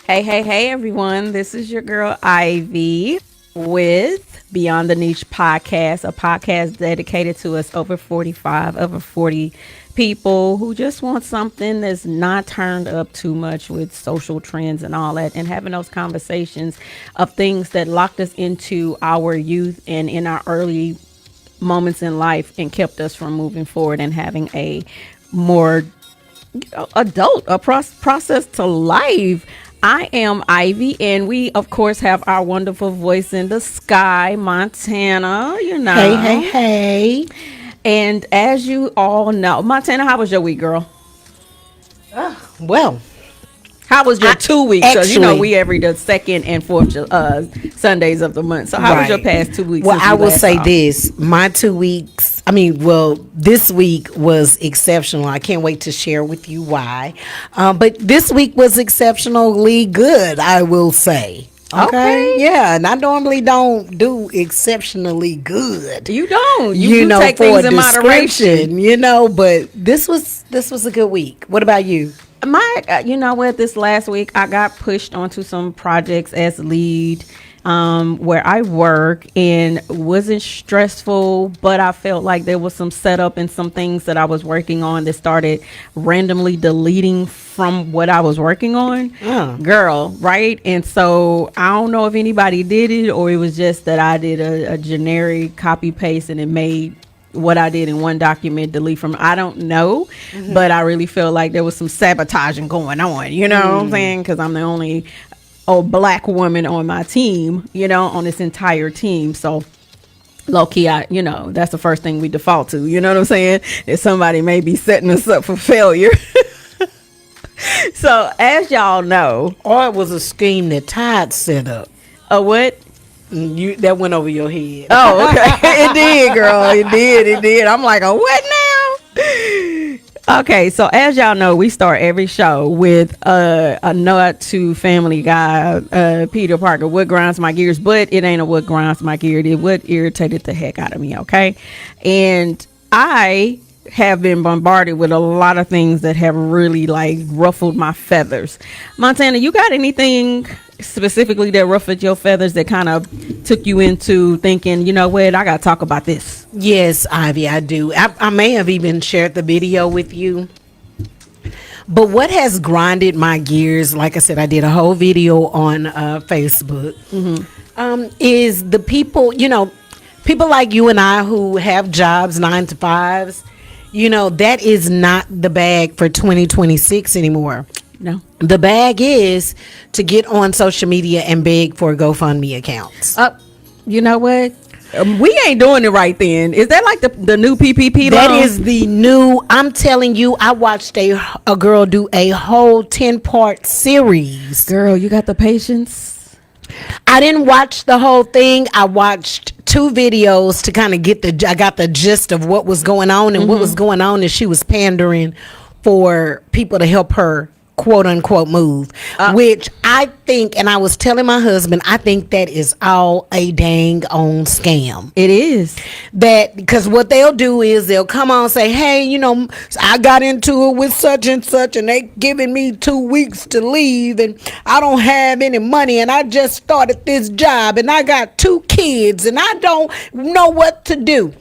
Hey, everyone. This is your girl, Ivy, with Beyond the Niche podcast, a podcast dedicated to us over 40 people who just want something that's not turned up too much with social trends and all that, and having those conversations of things that locked us into our youth and in our early moments in life and kept us from moving forward and having a more adult process to life. I am Ivy, and we, of course, have our wonderful voice in the sky, Montana. Hey. And as you all know, Montana, how was your week, girl? Well, How was your 2 weeks? Because actually, we every the second and fourth Sundays of the month. So how was your past 2 weeks? Well, since I we will last say talked? this. My 2 weeks, this week was exceptional. I can't wait to share with you why. But this week was exceptionally good, I will say. Okay. Yeah, and I normally don't do exceptionally good. You don't. You do take for things a in moderation. description, but this was a good week. What about you? You know what, this last week I got pushed onto some projects as lead, where I work, and wasn't stressful, but I felt like there was some setup and some things that I was working on that started randomly deleting from what I was working on. Girl, right? And so I don't know if anybody did it or it was just that I did a generic copy paste and it made what I did in one document delete from. I don't know, but I really feel like there was some sabotaging going on, you know what I'm saying? Because I'm the only black woman on my team, on this entire team. So low key, that's the first thing we default to, you know what I'm saying? That somebody may be setting us up for failure. So as y'all know, Or it was a scheme that Todd set up. what? That went over your head. Oh, okay. It did, girl. It did. I'm like, what now? Okay, so as y'all know, we start every show with a nod to Family Guy, Peter Parker. What grinds my gears? But it ain't a what grinds my gears. It what irritated the heck out of me, okay? And I have been bombarded with a lot of things that have really ruffled my feathers. Montana, you got anything specifically that ruffled your feathers that kind of took you into thinking, you know what, I gotta talk about this? Yes, Ivy, I do. I may have even shared the video with you. But what has grinded my gears, like I said, I did a whole video on Facebook, is the people, people like you and I who have jobs, 9 to 5s, that is not the bag for 2026 anymore. No. The bag is to get on social media and beg for GoFundMe accounts. You know what? We ain't doing it right then. Is that like the new PPP That loan? is the new, I'm telling you, I watched a girl do a whole 10-part series. Girl, you got the patience? I didn't watch the whole thing. I watched 2 videos to kind of I got the gist of what was going on. And what was going on is she was pandering for people to help her, quote unquote, move, which I think, and I was telling my husband, I think that is all a dang on scam. It is. That because what they'll do is they'll come on and say, hey, I got into it with such and such and they giving me 2 weeks to leave and I don't have any money and I just started this job and I got 2 kids and I don't know what to do.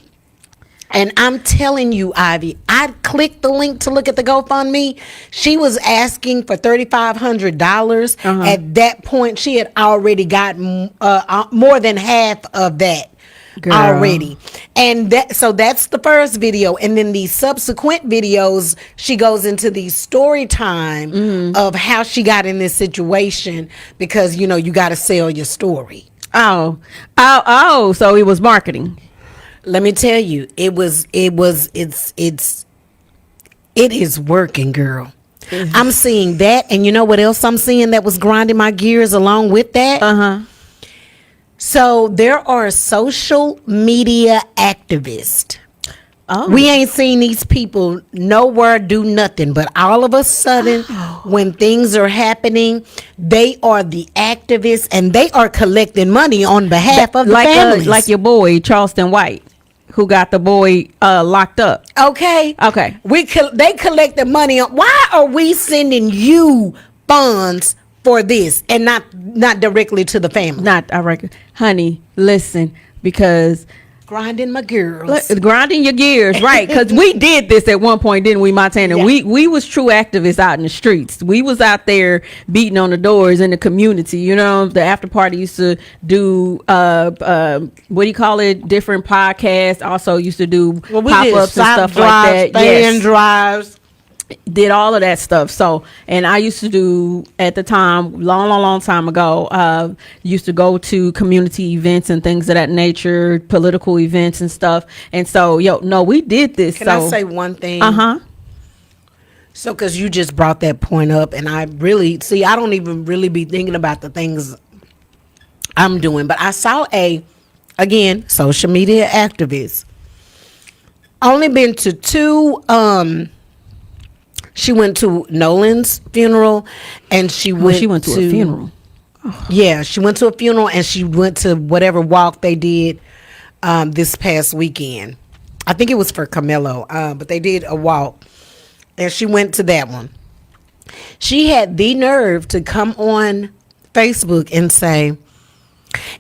And I'm telling you, Ivy, I clicked the link to look at the GoFundMe. She was asking for $3,500. At that point, she had already got more than half of that. Girl. Already. And so that's the first video. And then the subsequent videos, she goes into the story time of how she got in this situation because, you got to sell your story. So it was marketing. Let me tell you, it is working, girl. I'm seeing that, and you know what else I'm seeing that was grinding my gears along with that? So there are social media activists. We ain't seen these people nowhere do nothing, but all of a sudden, when things are happening, they are the activists, and they are collecting money on behalf of the families. Like your boy Charleston White, who got the boy locked up. Okay. Okay. They collect the money. Why are we sending you funds for this and not directly to the family. Not I reckon, honey. Listen, because Grinding my girls. grinding your gears, right? Because we did this at one point, didn't we, Montana? Yeah. We was true activists out in the streets. We was out there beating on the doors in the community. You know, the after party used to do what do you call it? Different podcasts. Also used to do Well, we pop did ups and sock stuff drives, like that. fan Yes. drives. Did all of that stuff. So, and I used to do at the time, long time ago, used to go to community events and things of that nature, political events and stuff. And so, we did this. Can I say one thing? Uh-huh. So, because you just brought that point up, and I really see, I don't even really be thinking about the things I'm doing, but I saw again, social media activist. Only been to two. She went to Nolan's funeral, and she went to a funeral. Yeah, she went to a funeral, and she went to whatever walk they did this past weekend. I think it was for Camilo, but they did a walk, and she went to that one. She had the nerve to come on Facebook and say,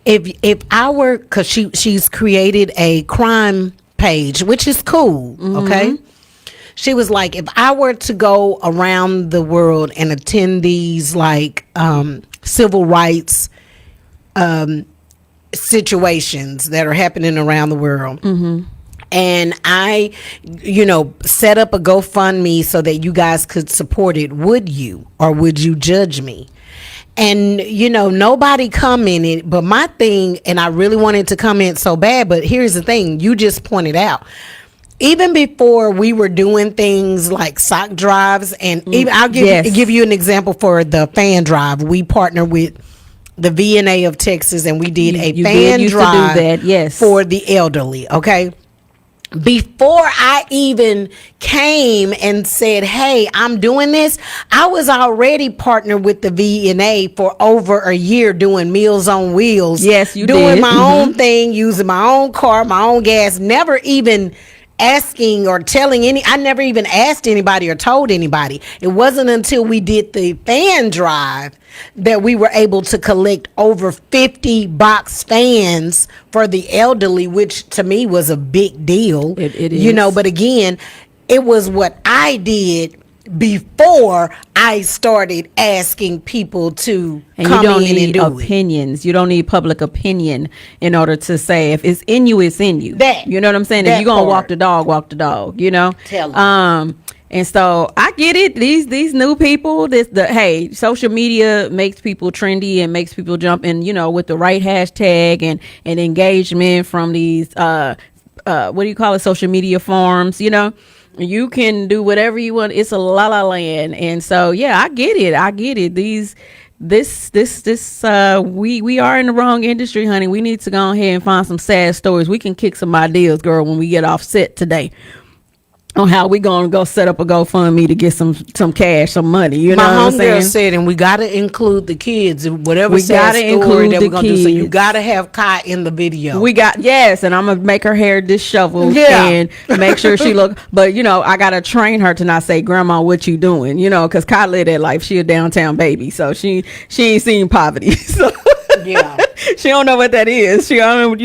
if I were, because she's created a crime page, which is cool, okay? She was like, if I were to go around the world and attend these like civil rights situations that are happening around the world, and I, set up a GoFundMe so that you guys could support it, would you, or would you judge me? And nobody commented, but my thing, and I really wanted to comment so bad, but here's the thing, you just pointed out, even before we were doing things like sock drives, and even I'll give you an example for the fan drive. We partnered with the VNA of Texas, and we did a fan drive for the elderly. Okay. Before I even came and said, hey, I'm doing this, I was already partnered with the VNA for over a year doing Meals on Wheels. Yes, you doing did. my own thing, using my own car, my own gas, never even asking or telling I never even asked anybody or told anybody. It wasn't until we did the fan drive that we were able to collect over 50 box fans for the elderly, which to me was a big deal. It is. But again, it was what I did before I started asking people to And come you don't in need and do opinions. You don't need public opinion in order to say if it's in you, it's in you. You know what I'm saying? If you're gonna walk the dog, Tell them. And so I get it. These new people, social media makes people trendy and makes people jump in, with the right hashtag and engagement from these what do you call it, social media forums, you can do whatever you want. It's a la la land. And so I get it. We are in the wrong industry, honey. We need to go ahead and find some sad stories. We can kick some ideas, girl, when we get off set today on how we gonna go set up a GoFundMe to get some cash, some money. You know what I'm saying? My homegirl said, and we gotta include the kids, whatever we gotta include the kids. Do. So you gotta have Kai in the video. And I'm gonna make her hair disheveled and make sure she look. But I gotta train her to not say, "Grandma, what you doing?" Because Kai live that life. She a downtown baby, so she ain't seen poverty. So. Yeah, she don't know what that is. She don't,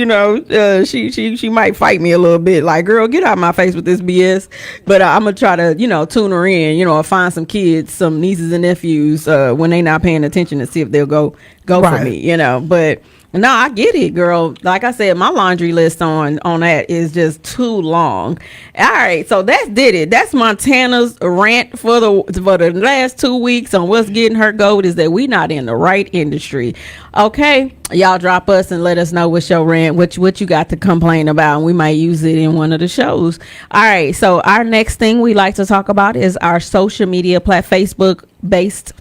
she might fight me a little bit. Like, girl, get out of my face with this BS. But I'm gonna try to, tune her in. Or find some kids, some nieces and nephews, when they not paying attention to see if they'll go for me. But. No, I get it, girl. Like I said, my laundry list on that is just too long. All right, so that's did it. That's Montana's rant for the last 2 weeks on what's getting her gold is that we not in the right industry. Okay, y'all drop us and let us know what's your rant, what you got to complain about, and we might use it in one of the shows. All right, so our next thing we like to talk about is our social media Facebook based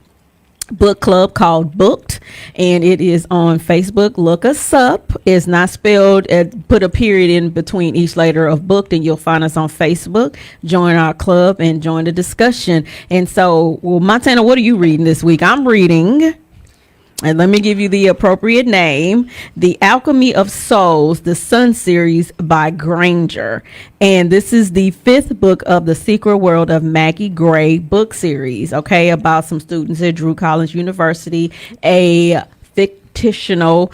book club called Booked, and it is on Facebook. Look us up. It's not spelled, put a period in between each letter of Booked, and you'll find us on Facebook. Join our club and join the discussion. And so, Montana, what are you reading this week? I'm reading And let me give you the appropriate name, The Alchemy of Souls, the Sun series by Granger. And this is the 5th book of the Secret World of Maggie Gray book series, okay, about some students at Drew Collins University, a fictional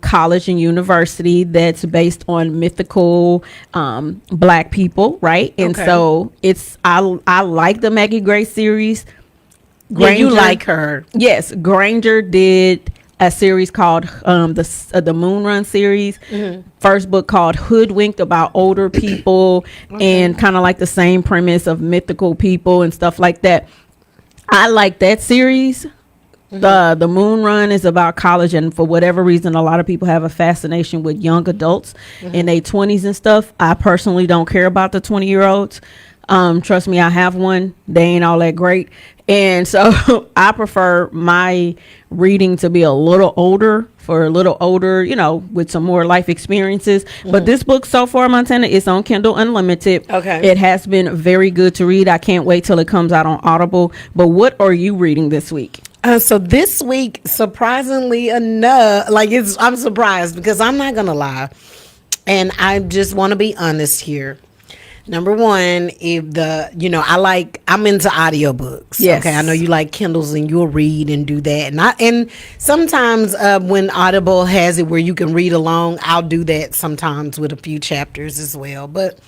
college and university that's based on mythical Black people, right? And Okay. so I like the Maggie Gray series. Yeah, you Granger- like her. Yes, Granger did a series called the Moon Run series. First book called Hoodwinked, about older people and kind of like the same premise of mythical people and stuff like that. I like that series. The Moon Run is about college, and for whatever reason, a lot of people have a fascination with young adults in their 20s and stuff. I personally don't care about the 20-year-olds. Trust me, I have one. They ain't all that great. And so I prefer my reading to be a little older, you know, with some more life experiences. But this book so far, Montana, is on Kindle Unlimited. Okay. It has been very good to read. I can't wait till it comes out on Audible. But what are you reading this week? So this week, surprisingly enough, I'm surprised because I'm not gonna lie, and I just want to be honest here. Number one, I'm into audiobooks. Yes. Okay, I know you like Kindles and you'll read and do that, and sometimes when Audible has it where you can read along, I'll do that sometimes with a few chapters as well. But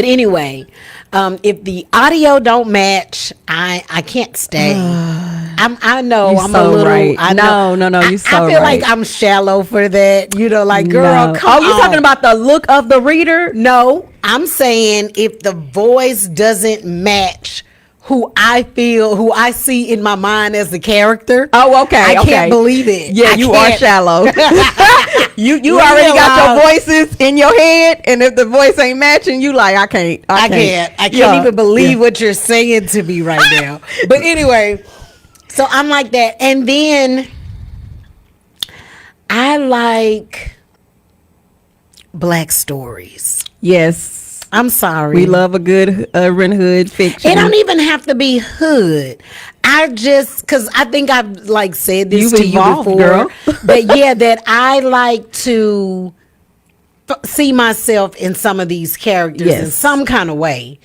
anyway, if the audio don't match, I can't stay. I know You're I'm so a little. right. I know. No, you're so I feel right. like I'm shallow for that. You know, like girl, No. come Oh, you on. talking about the look of the reader? No, I'm saying if the voice doesn't match who I see in my mind as the character. Oh, okay. I okay. can't believe it. Yeah, I you can't. are shallow. you Leave already me got alone. your voices in your head, and if the voice ain't matching, you like, I can't. I can't Yeah. even believe what you're saying to me right now. But anyway, so I'm like that. And then I like Black stories. Yes. I'm sorry. We love a good urban hood fiction. It don't even have to be hood. Because I think I've like said this You've to evolved, you before. girl. that I like to see myself in some of these characters in Yes. some kind of way.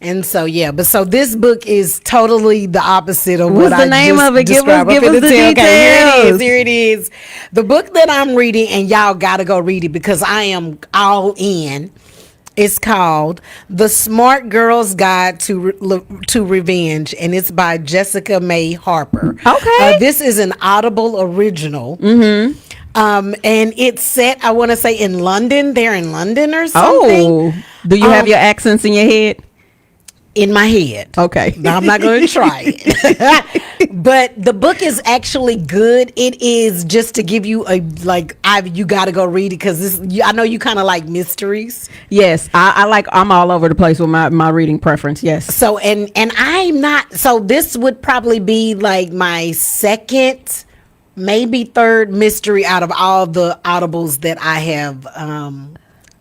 And so so this book is totally the opposite of What's what the I name just of it? Give described. us I'm finna the tell- details. Here it is. The book that I'm reading, and y'all gotta go read it because I am all in. It's called The Smart Girl's Guide to Revenge, and it's by Jessica May Harper. Okay. This is an Audible original. Mm-hmm. And it's set, I want to say, in London. They're in London or something. Oh, do you have your accents in your head? In my head. Okay. No, I'm not going to try it. But the book is actually good. It is just to give you you got to go read it because I know you kind of like mysteries. Yes, I'm all over the place with my reading preference. Yes. So and I'm not. So this would probably be like my second, maybe third mystery out of all the audibles that I have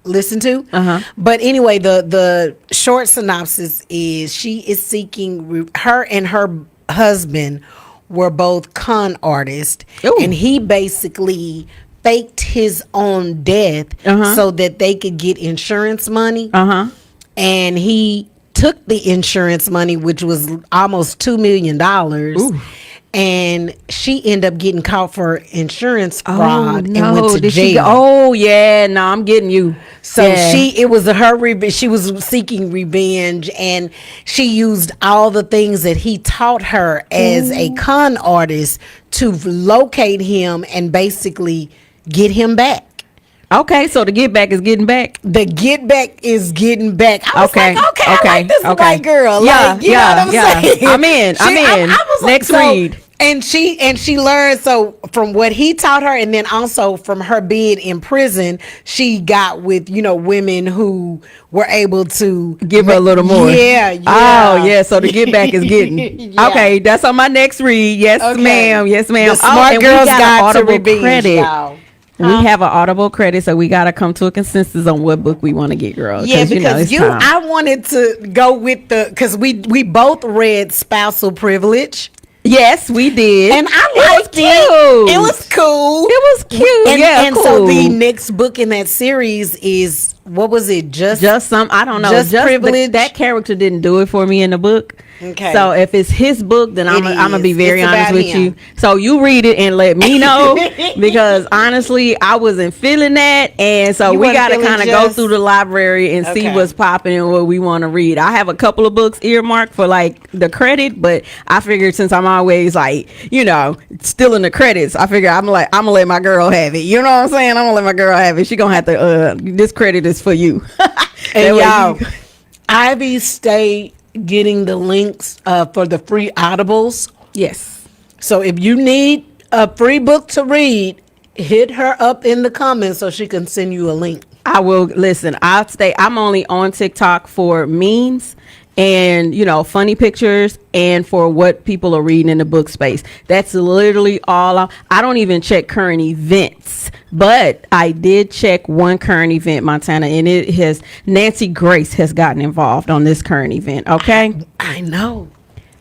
listen to. But anyway, the short synopsis is she is seeking her and her husband were both con artists. Ooh. And he basically faked his own death so that they could get insurance money. And he took the insurance money, which was almost $2 million. And she ended up getting caught for insurance fraud and went to Did jail. she go? Oh yeah, no, I'm getting you. So Yeah. it was she was seeking revenge, and she used all the things that he taught her as a con artist to locate him and basically get him back. Okay, so the get back is getting back. The get back is getting back. I was Okay, like, I okay, like this okay. white girl. Yeah, Like, you yeah, know what I'm yeah. saying? I'm in. I was like, Next read. And she learned from what he taught her, and then also from her being in prison, she got with women who were able to Give her a little more. Yeah. Oh yeah. So the get back is getting. Yeah. Okay, that's on my next read. Yes, Okay. ma'am. Yes, ma'am. The Smart and we Girl's got an Guide to Audible Revenge, credit. y'all. We have an Audible credit, so we gotta come to a consensus on what book we want to get, girl. Yeah, it's because time. I wanted to go with because we both read Spousal Privilege. Yes, we did. And I liked it. It was cool. It was cute. And cool. so the next book in that series is, what was it? Just some, I don't know. Just Privilege? That character didn't do it for me in the book. Okay. So if it's his book, then I'm gonna be very It's honest about with him. you. So you read it and let me know, because honestly, I wasn't feeling that, and so You we wasn't got to feeling kind of go just- through the library and see Okay. what's popping and what we want to read. I have a couple of books earmarked for like the credit, but I figured since I'm always like, still in the credits, I figure I'm gonna let my girl have it. You know what I'm saying? I'm gonna let my girl have it. She gonna have to. This credit is for you. And That way y'all, Ivy stay getting the links for the free audibles. yes. So if you need a free book to read, hit her up in the comments so she can send you a link. I will listen. I'm only on TikTok for memes and funny pictures and for what people are reading in the book space. That's literally all. I don't even check current events, but I did check one current event, Montana, and it has Nancy Grace has gotten involved on this current event. Okay. I know.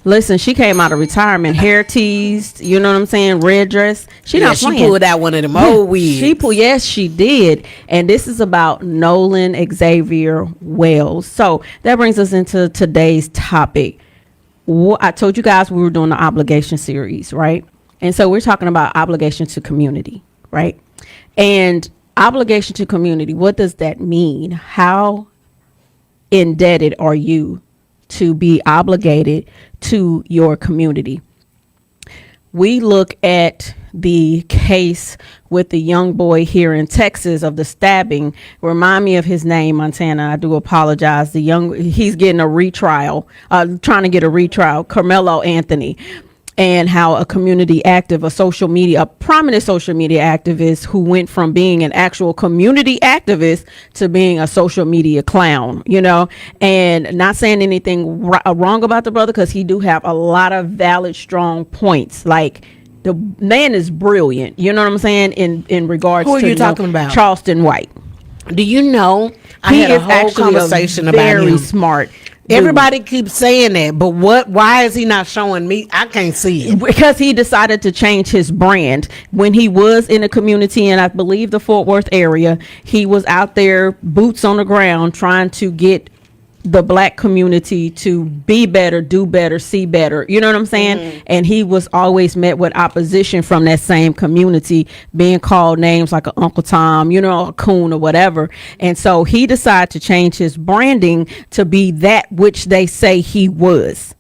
Listen, she came out of retirement, hair teased, you know what I'm saying, red dress. She not She playing. pulled out one of them old wigs. Yes, she did. And this is about Nolan Xavier Wells. So that brings us into today's topic. I told you guys we were doing the obligation series, right? And so we're talking about obligation to community, right? And obligation to community, what does that mean? How indebted are you to be obligated to your community? We look at the case with the young boy here in Texas of the stabbing. Remind me of his name, Montana. I do apologize. He's getting a retrial, trying to get a retrial, Carmelo Anthony. And how a community active, a prominent social media activist who went from being an actual community activist to being a social media clown, and not saying anything wrong about the brother, because he do have a lot of valid, strong points. Like, the man is brilliant, you know what I'm saying, in regards Who are to you talking about? Charleston White. Do you know? I He had is a whole actually conversation a about very him. smart dude. Everybody keeps saying that, but why is he not showing me? I can't see it. Because he decided to change his brand when he was in the community, and I believe the Fort Worth area. He was out there, boots on the ground, trying to get the black community to be better, do better, see better. You know what I'm saying? Mm-hmm. And he was always met with opposition from that same community, being called names like Uncle Tom, a coon or whatever. And so he decided to change his branding to be that which they say he was.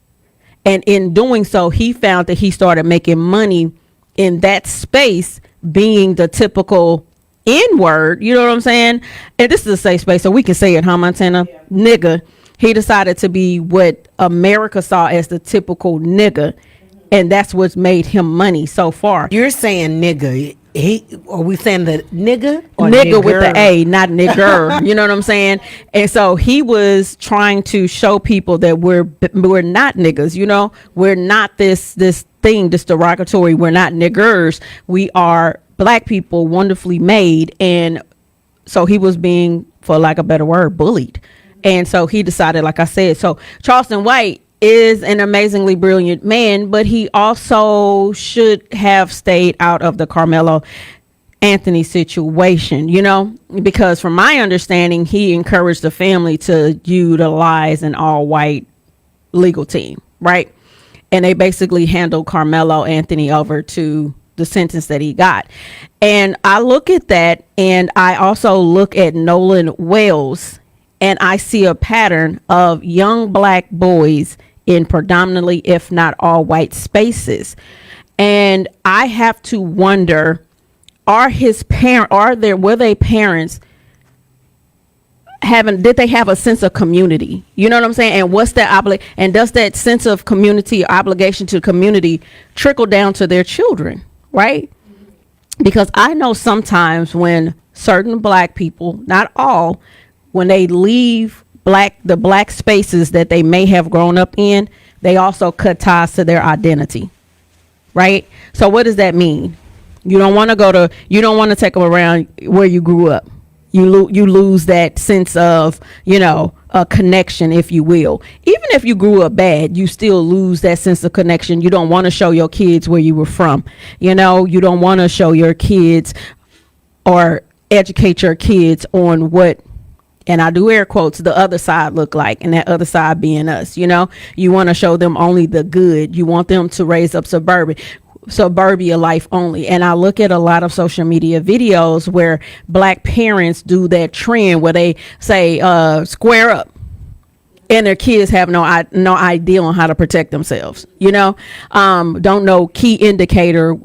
And in doing so, he found that he started making money in that space, being the typical N-word, you know what I'm saying? And this is a safe space, so we can say it, huh, Montana? Yeah. Nigga. He decided to be what America saw as the typical nigga, and that's what's made him money so far. You're saying nigga. Are we saying the nigga? Or nigga with the A, not nigger. You know what I'm saying? And so he was trying to show people that we're not niggas, we're not this thing, this derogatory. We're not niggers. We are black people, wonderfully made. And so he was being, for lack of a better word, bullied. And so he decided, like I said, so Charleston White is an amazingly brilliant man, but he also should have stayed out of the Carmelo Anthony situation, because from my understanding, he encouraged the family to utilize an all white legal team, right? And they basically handled Carmelo Anthony over to the sentence that he got. And I look at that, and I also look at Nolan Wells, and I see a pattern of young black boys in predominantly, if not all white spaces. And I have to wonder, were they parents did they have a sense of community? You know what I'm saying? And what's that and does that sense of community, obligation to community, trickle down to their children, right? Because I know sometimes when certain black people, not all, when they leave the black spaces that they may have grown up in, they also cut ties to their identity, right? So what does that mean? You don't want to take them around where you grew up. You lose that sense of, a connection, if you will. Even if you grew up bad, you still lose that sense of connection. You don't want to show your kids where you were from. You know, you don't want to show your kids or educate your kids on what, and I do air quotes, the other side look like, and that other side being us. You know, you want to show them only the good. You want them to raise up suburbia life only. And I look at a lot of social media videos where black parents do that trend where they say square up, and their kids have no idea on how to protect themselves, you know, don't know keywords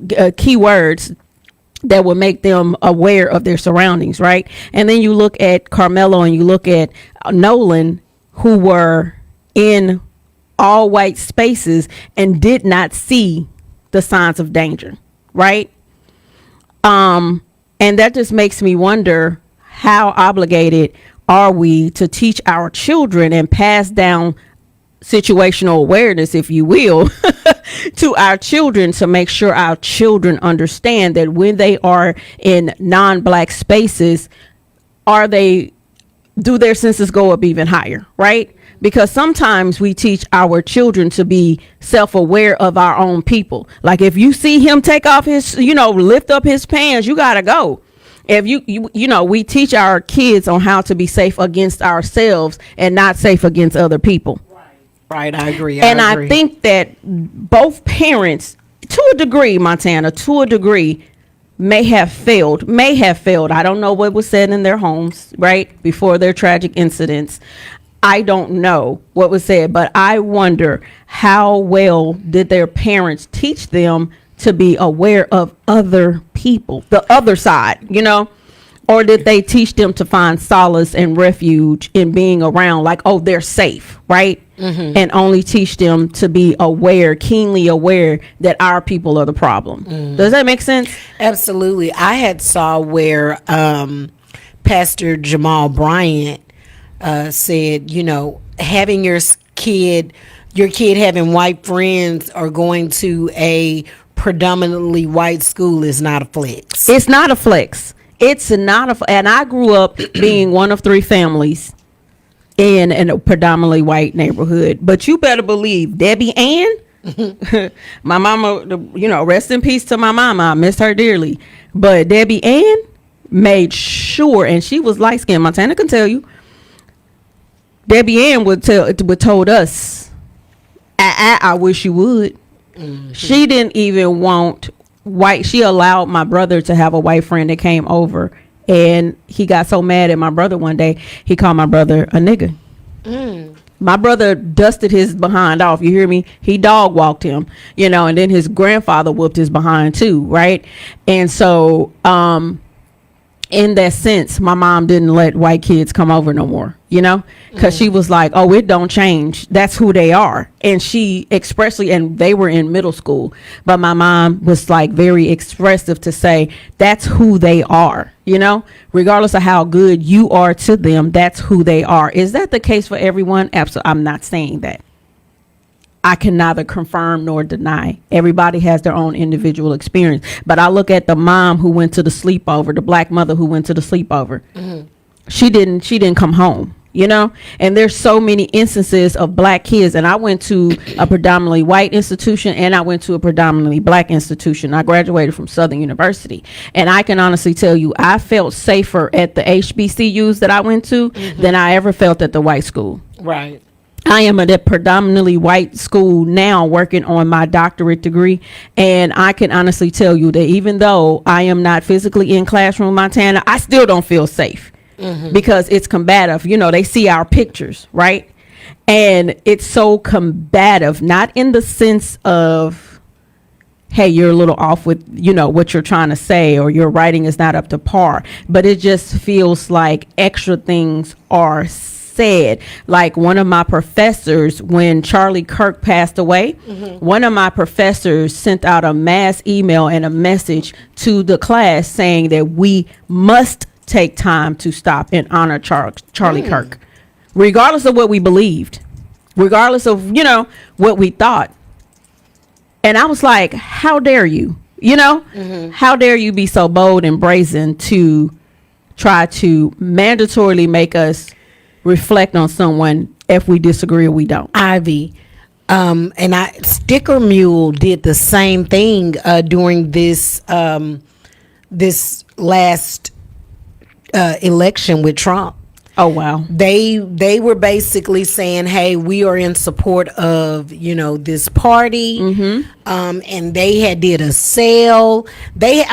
that will make them aware of their surroundings, right? And then you look at Carmelo and you look at Nolan, who were in all white spaces and did not see the signs of danger, right? And that just makes me wonder, how obligated are we to teach our children and pass down situational awareness, if you will, to our children, to make sure our children understand that when they are in non-black spaces, do their senses go up even higher, right? Because sometimes we teach our children to be self-aware of our own people. Like if you see him take off his, lift up his pants, you gotta go. If we teach our kids on how to be safe against ourselves and not safe against other people. Right, I agree. I think that both parents, to a degree, Montana, may have failed. I don't know what was said in their homes, right, before their tragic incidents. I don't know what was said, but I wonder, how well did their parents teach them to be aware of other people, the other side, or did they teach them to find solace and refuge in being around, like, oh, they're safe, right? Mm-hmm. And only teach them to be aware, keenly aware that our people are the problem. Mm. Does that make sense? Absolutely. I had saw where Pastor Jamal Bryant said, having your kid having white friends or going to a predominantly white school is not a flex. It's not a flex. And I grew up being one of three families in a predominantly white neighborhood. But you better believe Debbie Ann, my mama, rest in peace to my mama. I miss her dearly. But Debbie Ann made sure, and she was light skinned. Montana can tell you. Debbie Ann would told us, I wish you would. Mm-hmm. She didn't even want white. She allowed my brother to have a white friend that came over, and he got so mad at my brother one day, he called my brother a nigga. Mm. My brother dusted his behind off. You hear me? He dog walked him, and then his grandfather whooped his behind too, right? And so, in that sense, my mom didn't let white kids come over no more, because she was like, oh, it don't change. That's who they are. And she expressly, and they were in middle school, but my mom was like very expressive to say, that's who they are, regardless of how good you are to them, that's who they are. Is that the case for everyone? Absolutely. I'm not saying that. I can neither confirm nor deny. Everybody has their own individual experience. But I look at the mom who went to the sleepover, the black mother who went to the sleepover. Mm-hmm. She didn't come home, and there's so many instances of black kids. And I went to a predominantly white institution, and I went to a predominantly black institution. I graduated from Southern University, and I can honestly tell you, I felt safer at the HBCUs that I went to than I ever felt at the white school. Right. I am at a predominantly white school now working on my doctorate degree. And I can honestly tell you that even though I am not physically in classroom Montana, I still don't feel safe because it's combative. They see our pictures, right? And it's so combative, not in the sense of, hey, you're a little off with, what you're trying to say, or your writing is not up to par. But it just feels like extra things are said. Like one of my professors, when Charlie Kirk passed away, one of my professors sent out a mass email and a message to the class saying that we must take time to stop and honor Charlie Kirk, regardless of what we believed, regardless of, what we thought. And I was like, how dare you, how dare you be so bold and brazen to try to mandatorily make us reflect on someone if we disagree or we don't. Ivy, Sticker Mule did the same thing during this this last election with Trump. Oh, wow. They were basically saying, hey, we are in support of, this party. And they had did a sale. They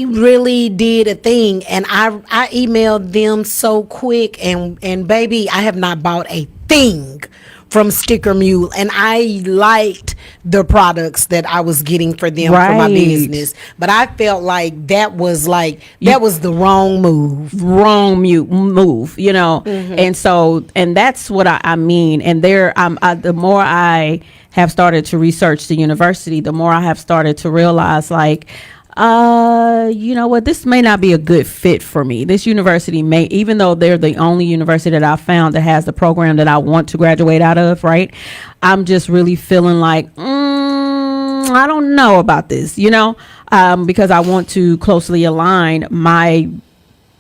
really did a thing. And I emailed them so quick, and baby, I have not bought a thing from Sticker Mule, and I liked the products that I was getting for them for my business, but I felt like that was the wrong move. Move, and that's what I mean. And the more I have started to research the university, the more I have started to realize, like, you know what, this may not be a good fit for me. This university may, even though they're the only university that I found that has the program that I want to graduate out of, right? I'm just really feeling like, I don't know about this, because I want to closely align my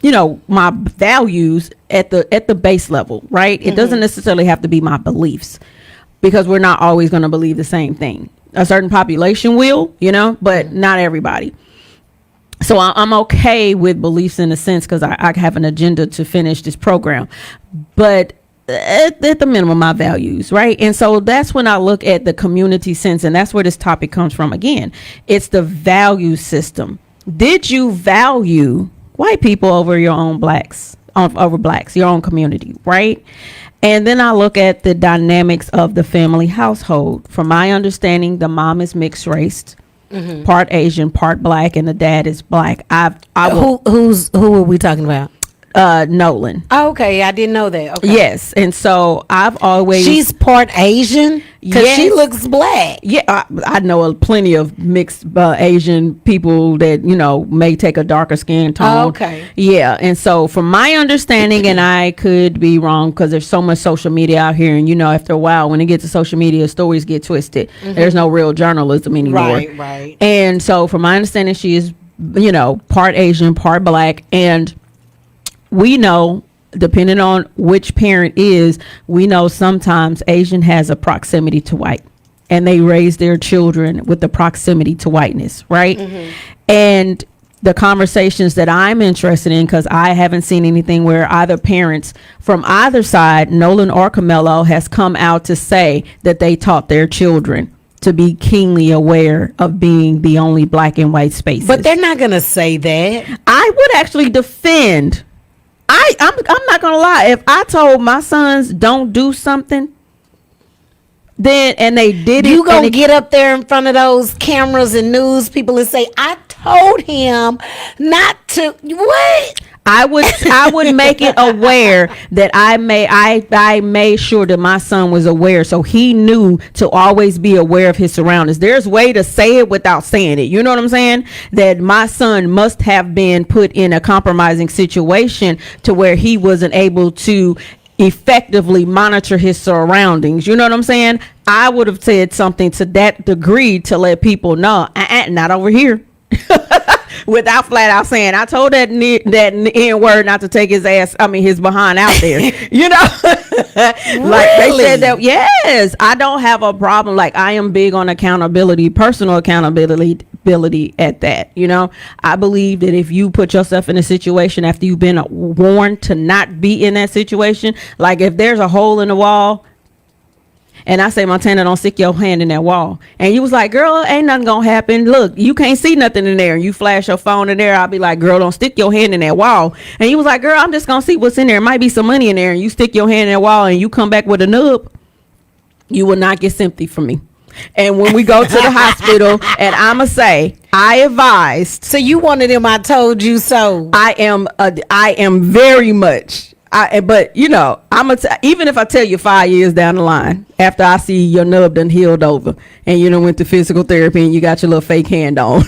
values at the base level, right? It doesn't necessarily have to be my beliefs, because we're not always going to believe the same thing. A certain population will, but not everybody. So I'm okay with beliefs in a sense, because I have an agenda to finish this program, but at the minimum, my values, right? And so that's when I look at the community sense, and that's where this topic comes from again. It's the value system. Did you value white people over your own blacks, your own community, right? And then I look at the dynamics of the family household. From my understanding, the mom is mixed race, part Asian, part black, and the dad is black. Who are we talking about? Nolan. Oh, okay, I didn't know that. Okay. Yes, and so I've always... She's part Asian? Because she looks black. Yeah, I know plenty of mixed Asian people that, may take a darker skin tone. Oh, okay. Yeah, and so from my understanding, and I could be wrong because there's so much social media out here, and, after a while, when it gets to social media, stories get twisted. There's no real journalism anymore. Right. And so from my understanding, she is, part Asian, part black, and we know, depending on which parent is, we know sometimes Asian has a proximity to white, and they raise their children with the proximity to whiteness, right? And the conversations that I'm interested in, because I haven't seen anything where either parents from either side, Nolan or Camelo, has come out to say that they taught their children to be keenly aware of being the only black and white spaces. But they're not going to say that. I would actually defend... I'm not gonna lie. If I told my sons don't do something, then and they did it, you gonna get up there in front of those cameras and news people and say, "I told him not to." What? I would make it aware that I made sure that my son was aware, so he knew to always be aware of his surroundings. There's a way to say it without saying it. You know what I'm saying? That my son must have been put in a compromising situation to where he wasn't able to effectively monitor his surroundings. You know what I'm saying? I would have said something to that degree to let people know, not over here. Without flat out saying, I told that N word not to take his behind out there. Like they said that. Yes, I don't have a problem. Like, I am big on accountability, personal accountability at that. I believe that if you put yourself in a situation after you've been warned to not be in that situation, like if there's a hole in the wall, and I say, Montana, don't stick your hand in that wall. And you was like, girl, ain't nothing gonna happen. Look, you can't see nothing in there. And you flash your phone in there. I'll be like, girl, don't stick your hand in that wall. And you was like, girl, I'm just gonna see what's in there. It might be some money in there. And you stick your hand in that wall and you come back with a nub. You will not get sympathy from me. And when we go to the hospital, and I'ma say, I advised. So you one of them, I told you so. I am very much. But even if I tell you 5 years down the line, after I see your nub done healed over and you done went to physical therapy and you got your little fake hand on,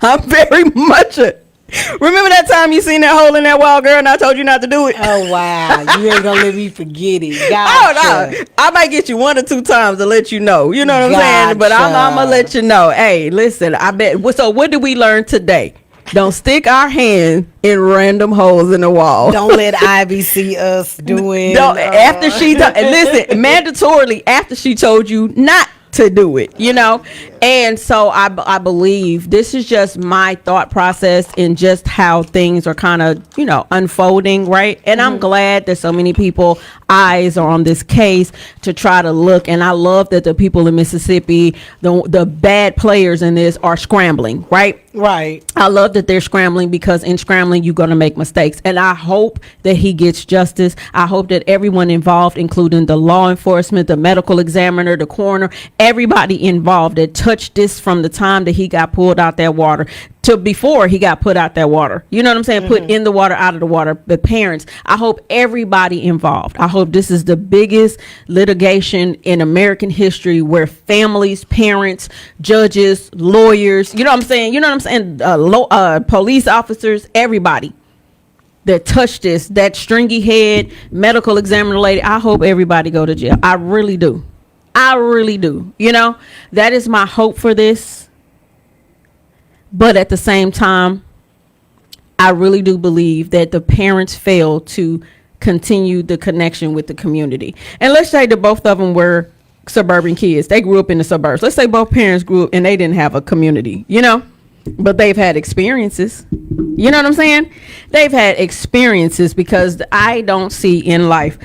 I'm very much remember that time you seen that hole in that wall, girl, and I told you not to do it? Oh, wow. You ain't gonna let me forget it. Gotcha. Oh, no. I might get you 1 or 2 times to let you know. You know what I'm saying? But I'm gonna let you know. Hey, listen, I bet. So what did we learn today? Don't stick our hand in random holes in the wall. Don't let Ivy see us doing. After she listen, mandatorily after she told you not to do it, and so I believe this is just my thought process and just how things are kind of unfolding, right? And I'm glad that so many people eyes are on this case to try to look, and I love that the people in Mississippi, the bad players in this, are scrambling, right? I love that they're scrambling, because in scrambling you're going to make mistakes, and I hope that he gets justice. I hope that everyone involved, including the law enforcement, the medical examiner, the coroner, everybody involved that touched this from the time that he got pulled out that water to before he got put out that water, you know what I'm saying, put in the water, out of the water, the parents, I hope everybody involved, I hope this is the biggest litigation in American history where families, parents, judges, lawyers, police officers, everybody that touched this, that stringy head medical examiner lady, I hope everybody go to jail. I really do. That is my hope for this. But at the same time, I really do believe that the parents failed to continue the connection with the community. And let's say that both of them were suburban kids. They grew up in the suburbs. Let's say both parents grew up and they didn't have a community, but they've had experiences. You know what I'm saying? They've had experiences, because I don't see in life,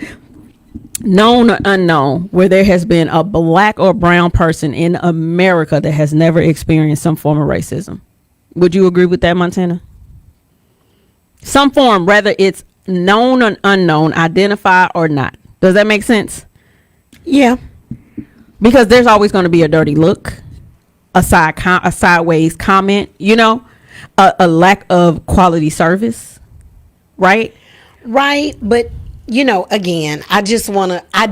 known or unknown, where there has been a black or brown person in America that has never experienced some form of racism. Would you agree with that, Montana? Some form, whether it's known or unknown, identified or not. Does that make sense? Yeah. Because there's always going to be a dirty look, a sideways comment, a lack of quality service, right? Right, but again, I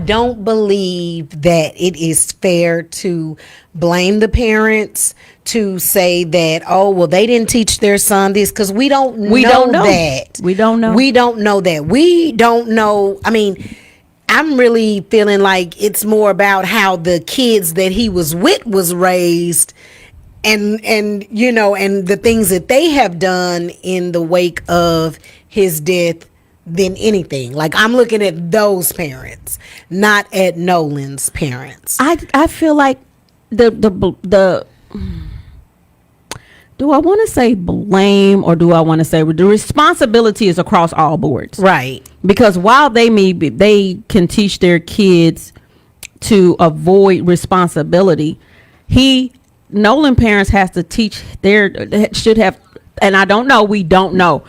don't believe that it is fair to blame the parents, to say that, oh, well, they didn't teach their son this, because we don't know that. We don't know. We don't know that. We don't know. I mean, I'm really feeling like it's more about how the kids that he was with was raised, and and the things that they have done in the wake of his death, than anything. Like, I'm looking at those parents, not at Nolan's parents. I feel like the do I want to say blame, or do I want to say the responsibility is across all boards, right? Because while they can teach their kids to avoid responsibility, Nolan parents has to teach should have. And I don't know. We don't know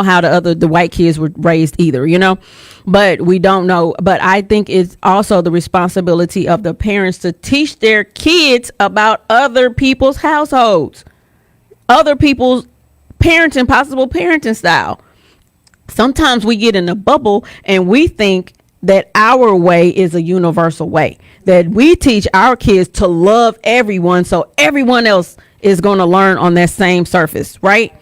how the white kids were raised either, but we don't know. But I think it's also the responsibility of the parents to teach their kids about other people's households, other people's parenting, possible parenting style. Sometimes we get in a bubble and we think that our way is a universal way, that we teach our kids to love everyone, so everyone else is going to learn on that same surface, right?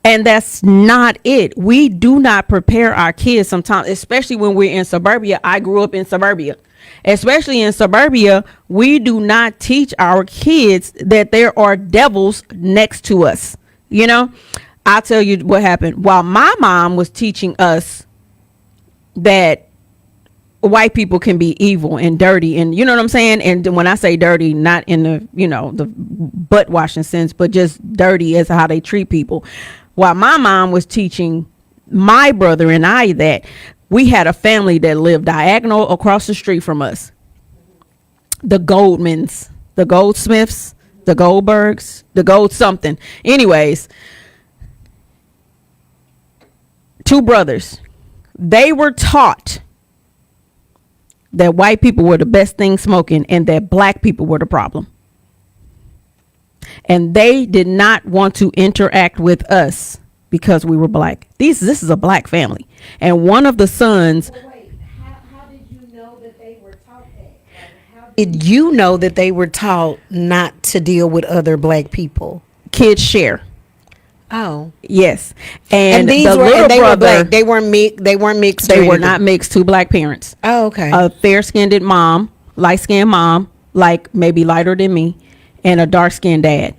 And that's not it. We do not prepare our kids sometimes, especially when we're in suburbia. I grew up in suburbia. Especially in suburbia, we do not teach our kids that there are devils next to us. I'll tell you what happened. While my mom was teaching us that white people can be evil and dirty, and you know what I'm saying, and when I say dirty, not in the the butt washing sense, but just dirty as how they treat people. While my mom was teaching my brother and I that, we had a family that lived diagonal across the street from us, the Goldmans, the Goldsmiths, the Goldbergs, the Gold something, anyways, two brothers. They were taught that white people were the best thing smoking and that black people were the problem. And they did not want to interact with us because we were black. This is a black family. And one of the sons... Wait, how did you know that they were taught that? Did you know that they were taught not to deal with other black people? Kids share. Oh, yes. And these the were, little and they brother, were black. They weren't mixed. They weren't mixed. They were not mixed. Two black parents. Oh, okay. A fair-skinned mom, light-skinned mom, like maybe lighter than me, and a dark-skinned dad.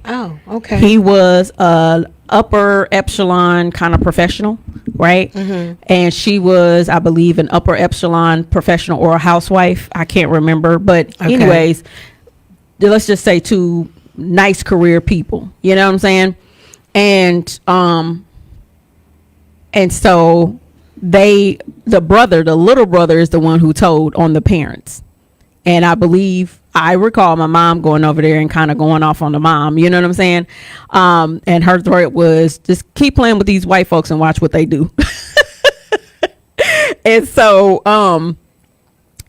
Oh, okay. He was a upper echelon kind of professional, right? And she was, I believe, an upper echelon professional or a housewife. I can't remember, but anyways, let's just say two nice career people. You know what I'm saying? And so the little brother is the one who told on the parents. And I recall my mom going over there and kind of going off on the mom, you know what I'm saying? And her threat was just keep playing with these white folks and watch what they do. And so,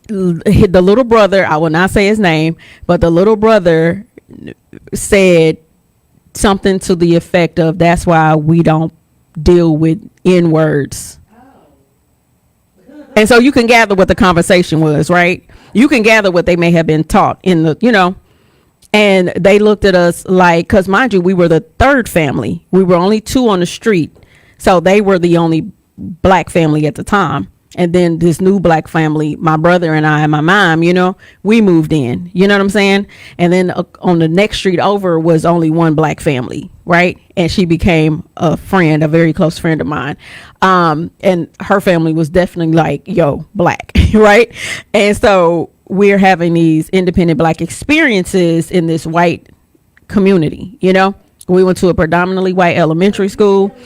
the little brother, I will not say his name, but the little brother said something to the effect of, that's why we don't deal with N words. And so you can gather what the conversation was, right? You can gather what they may have been taught in the, and they looked at us like, because mind you, we were the third family. We were only two on the street. So they were the only black family at the time. And then this new black family, my brother and I and my mom, we moved in, you know what I'm saying? And then on the next street over was only one black family, right? And she became a very close friend of mine. And her family was definitely like, yo, black, right? And so we're having these independent black experiences in this white community, We went to a predominantly white elementary school.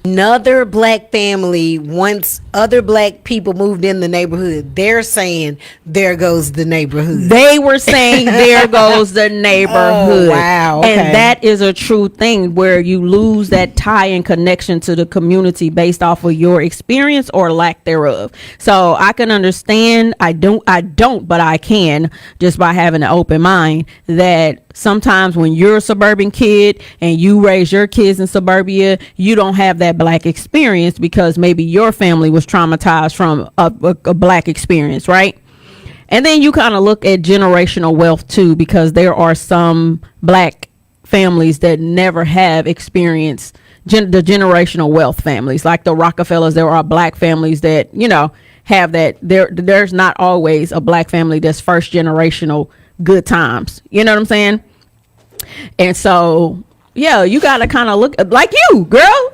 Another black family, once other black people moved in the neighborhood, they're saying, there goes the neighborhood. They were saying, there goes the neighborhood. Oh, wow. Okay. And that is a true thing where you lose that tie and connection to the community based off of your experience or lack thereof. So I can understand, I don't, but I can, just by having an open mind, that sometimes when you're a suburban kid and you raise your kids in suburbia, you don't have that black experience because maybe your family was traumatized from a black experience, right? And then you kind of look at generational wealth too, because there are some black families that never have experienced the generational wealth families, like the Rockefellers. There are black families that, have that. There's not always a black family that's first generational good times. You know what I'm saying? And so, yeah, you got to kind of look like you, girl.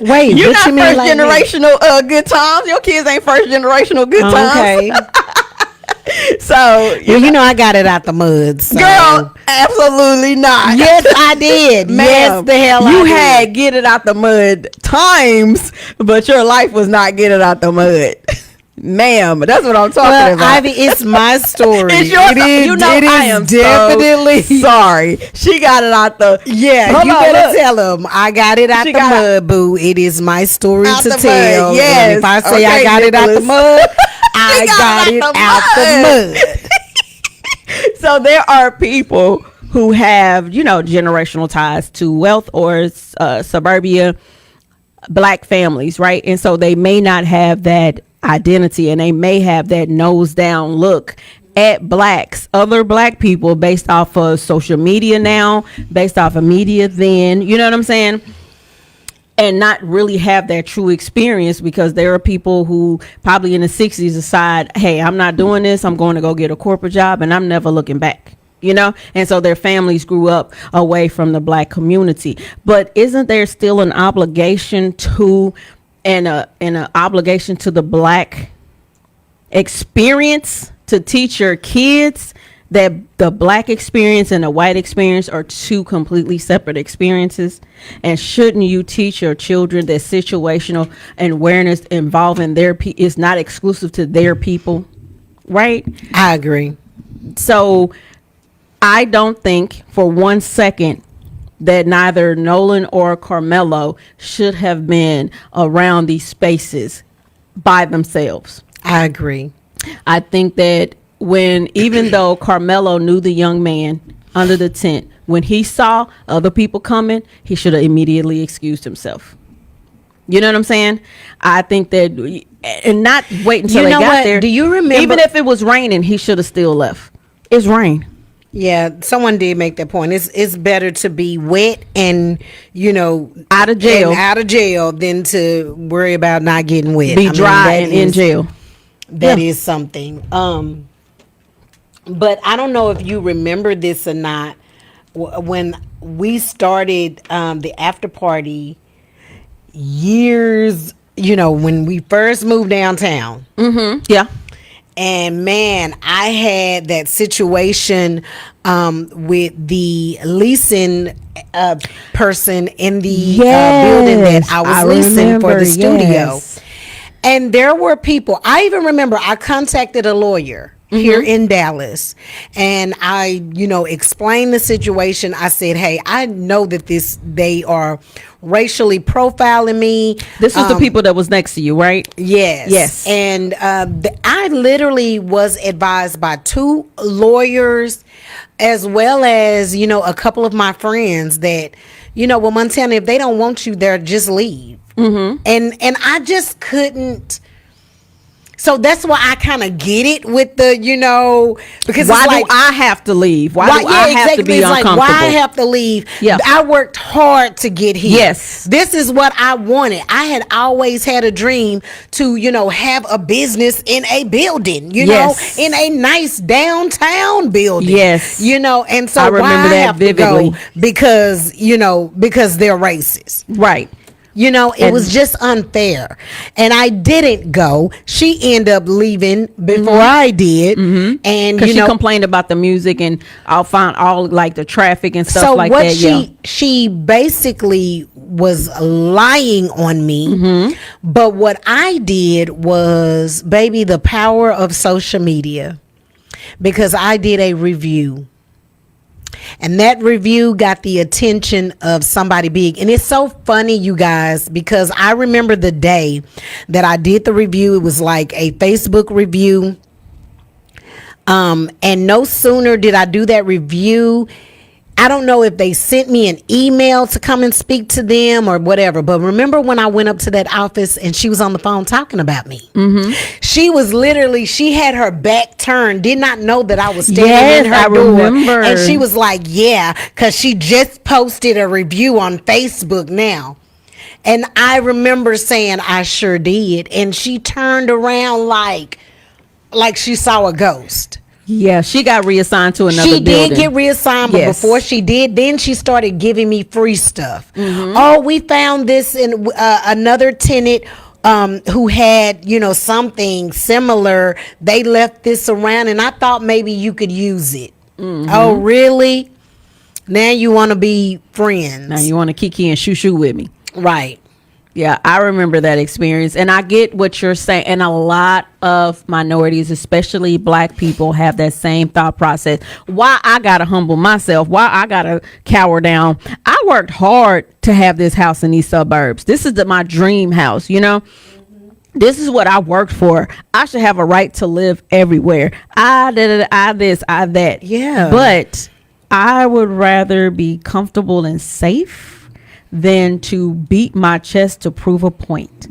Wait, you're not you mean first like generational good times. Your kids ain't first generational good times. Okay. So, I got it out the mud. So. Girl, absolutely not. Yes, I did. Yes, the hell I you did. had get it out the mud times, but your life was not get it out the mud. Ma'am, that's what I'm talking about. Ivy, it's my story. It's your I am definitely so sorry. She got it out the better tell them I got it out the mud, boo. It is my story to tell. Yes. And if I say I got it out the mud, I got it out the mud. So there are people who have, generational ties to wealth or suburbia black families, right? And so they may not have that identity, and they may have that nose down look at other black people based off of social media now, based off of media then, you know what I'm saying? And not really have that true experience, because there are people who probably in the 60s decide, hey, I'm not doing this, I'm going to go get a corporate job and I'm never looking back. And so their families grew up away from the black community. But isn't there still an obligation to and an obligation to the black experience to teach your kids that the black experience and the white experience are two completely separate experiences? And shouldn't you teach your children that situational awareness involving is not exclusive to their people, right? I agree. So I don't think for 1 second that neither Nolan or Carmelo should have been around these spaces by themselves. I agree. I think that even though Carmelo knew the young man under the tent, when he saw other people coming, he should have immediately excused himself. You know what I'm saying? I think that, and not wait until they got there. Do you remember? Even if it was raining, he should have still left. It's rain. Yeah, someone did make that point. It's better to be wet and out of jail than to worry about not getting wet. Be dry and in jail. That is something. But I don't know if you remember this or not. when we started the after party years, when we first moved downtown. Yeah. And man, I had that situation with the leasing person in the building that I was leasing for the studio. Yes. And there were people, I even remember I contacted a lawyer here in Dallas, and I, explained the situation. I said, hey, I know that they are racially profiling me. This was the people that was next to you, right? Yes. And I literally was advised by 2 lawyers, as well as, a couple of my friends that, well, Montana, if they don't want you there, just leave. And I just couldn't. So that's why I kind of get it with the, because Why it's like, do I have to leave? Why do I have to be it's uncomfortable? Like, why I have to leave? Yeah. I worked hard to get here. Yes. This is what I wanted. I had always had a dream to, have a business in a building, Yes. in a nice downtown building. Yes. And so I remember why that I have vividly. to go because they're racist. Right. It was just unfair. And I didn't go. She ended up leaving before I did. And, Because she complained about the music and I'll find all like the traffic and stuff so like what that. she basically was lying on me. But what I did was, baby, the power of social media. Because I did a review. And that review got the attention of somebody big. And it's so funny, you guys, because I remember the day that I did the review. It was like a Facebook review. And no sooner did I do that review, I don't know if they sent me an email to come and speak to them or whatever. But remember when I went up to that office and she was on the phone talking about me? She was literally, she had her back turned, did not know that I was standing in her door. Remember. And she was like, yeah, because she just posted a review on Facebook now. And I remember saying, I sure did. And she turned around like she saw a ghost. Yeah, she got reassigned to another She building. did get reassigned, but Yes. before she did, then she started giving me free stuff. Oh, we found this in another tenant who had, something similar. They left this around, and I thought maybe you could use it. Oh, really? Now you want to be friends? Now you want to kiki and shoo with me. Right. Yeah, I remember that experience, and I get what you're saying. And a lot of minorities, especially Black people, have that same thought process. Why I gotta humble myself? Why I gotta cower down? I worked hard to have this house in these suburbs. This is my dream house. This is what I worked for. I should have a right to live everywhere. I this, I that. Yeah. But I would rather be comfortable and safe than to beat my chest to prove a point.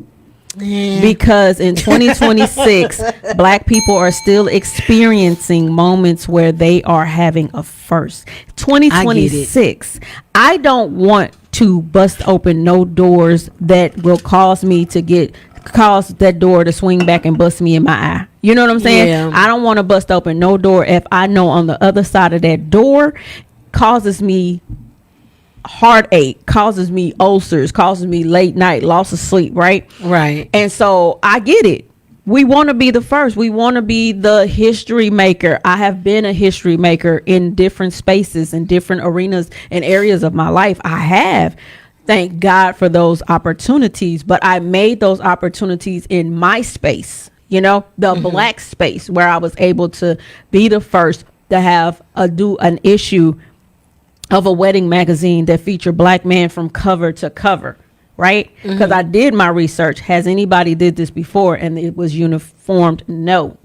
Because in 2026, Black people are still experiencing moments where they are having a first. 2026, I don't want to bust open no doors that will cause that door to swing back and bust me in my eye. You know what I'm saying? Yeah. I don't want to bust open no door if I know on the other side of that door causes me heartache, causes me ulcers, causes me late night loss of sleep, right? And so I get it. We want to be the first. We want to be the history maker. I have been a history maker in different spaces and different arenas and areas of my life. I have. Thank God for those opportunities, but I made those opportunities in my space, the Black space, where I was able to be the first to have do an issue of a wedding magazine that featured Black men from cover to cover, right? Because I did my research. Has anybody did this before? And it was uniformed. No,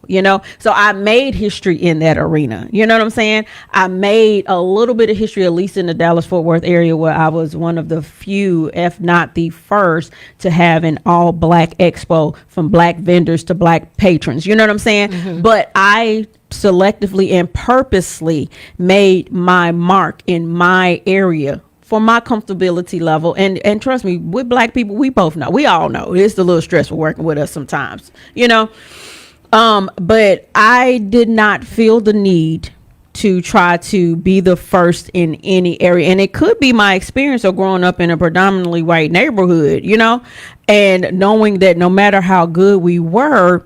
so I made history in that arena. You know what I'm saying? I made a little bit of history, at least in the Dallas-Fort Worth area, where I was one of the few, if not the first, to have an all Black expo, from Black vendors to Black patrons. You know what I'm saying? But I selectively and purposely made my mark in my area for my comfortability level. And trust me, with Black people, we all know it's a little stressful working with us sometimes, but I did not feel the need to try to be the first in any area. And it could be my experience of growing up in a predominantly white neighborhood, and knowing that no matter how good we were,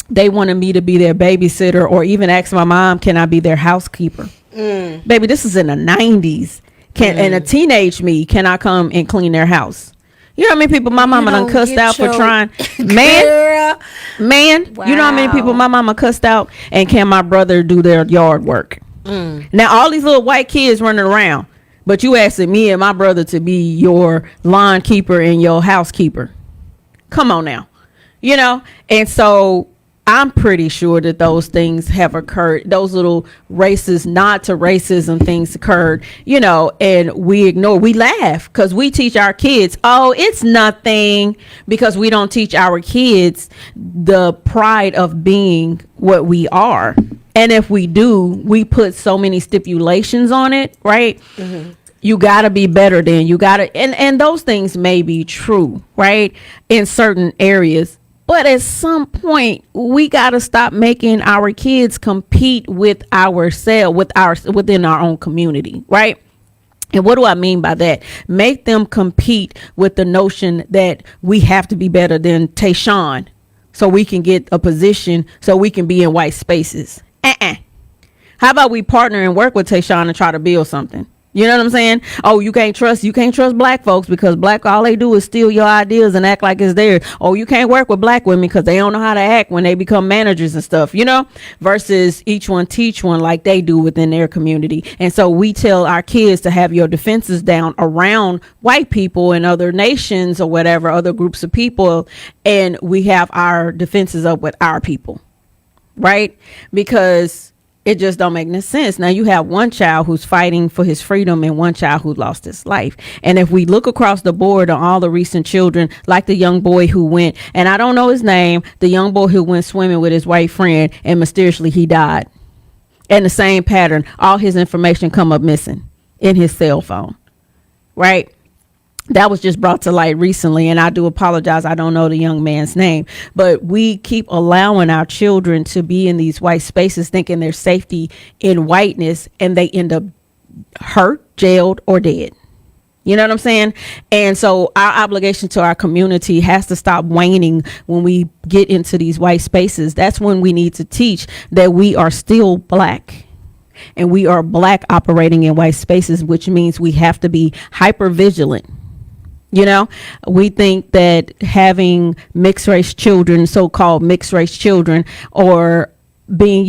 they wanted me to be their babysitter, or even ask my mom, can I be their housekeeper? Baby, this is in the 90s. And a teenage me, can I come and clean their house? You know how many people my mama done cussed out for trying? Man, Wow. You know how many people my mama cussed out? And can my brother do their yard work? Now, all these little white kids running around, but you asking me and my brother to be your lawn keeper and your housekeeper. Come on now. And so I'm pretty sure that those things have occurred. Those little racist, nod to racism things occurred, and we laugh because we teach our kids, oh, it's nothing, because we don't teach our kids the pride of being what we are. And if we do, we put so many stipulations on it, right? You gotta be better than, and those things may be true, right? In certain areas. But at some point, we got to stop making our kids compete with ourselves, within our own community, right? And what do I mean by that? Make them compete with the notion that we have to be better than Tayshawn so we can get a position, so we can be in white spaces. How about we partner and work with Tayshawn and try to build something? You know what I'm saying? Oh, you can't trust black folks because all they do is steal your ideas and act like it's theirs. Oh, you can't work with black women because they don't know how to act when they become managers and stuff, versus each one teach one like they do within their community. And so we tell our kids to have your defenses down around white people and other nations or whatever, other groups of people. And we have our defenses up with our people, right? Because it just don't make no sense. Now you have one child who's fighting for his freedom and one child who lost his life. And if we look across the board on all the recent children, like the young boy who went, and I don't know his name, the young boy who went swimming with his white friend and mysteriously he died. And the same pattern, all his information come up missing in his cell phone, right? That was just brought to light recently, and I do apologize. I don't know the young man's name, but we keep allowing our children to be in these white spaces thinking their safety in whiteness, and they end up hurt, jailed, or dead. You know what I'm saying? And so our obligation to our community has to stop waning when we get into these white spaces. That's when we need to teach that we are still black. And we are black operating in white spaces, which means we have to be hyper vigilant. We think that having mixed race children, so-called mixed race children, or being,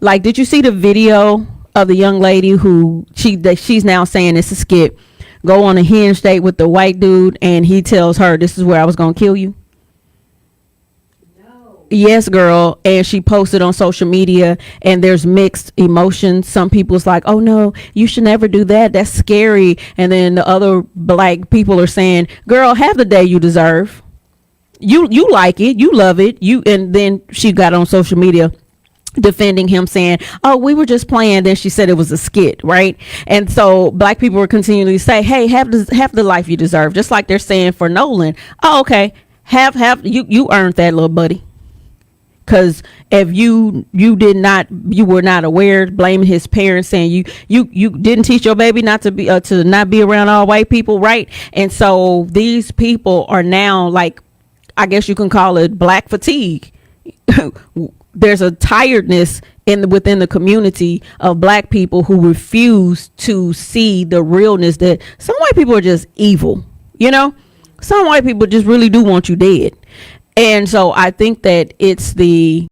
like, did you see the video of the young lady who she's now saying it's a skit, go on a hinge date with the white dude and he tells her, this is where I was going to kill you? Yes, girl. And she posted on social media and there's mixed emotions. Some people's like, oh no, you should never do that. That's scary. And then the other black people are saying, girl, have the day you deserve. You like it. You love it. And then she got on social media defending him, saying, oh, we were just playing. Then she said it was a skit, right? And so black people were continually say, hey, have the life you deserve. Just like they're saying for Nolan. Oh, okay. Have you earned that, little buddy. Because if you were not aware, blaming his parents, saying you didn't teach your baby not to be around all white people, right? And so these people are now, like, I guess you can call it black fatigue. There's a tiredness within the community of black people who refuse to see the realness that some white people are just evil. Some white people just really do want you dead. And so I think that it's the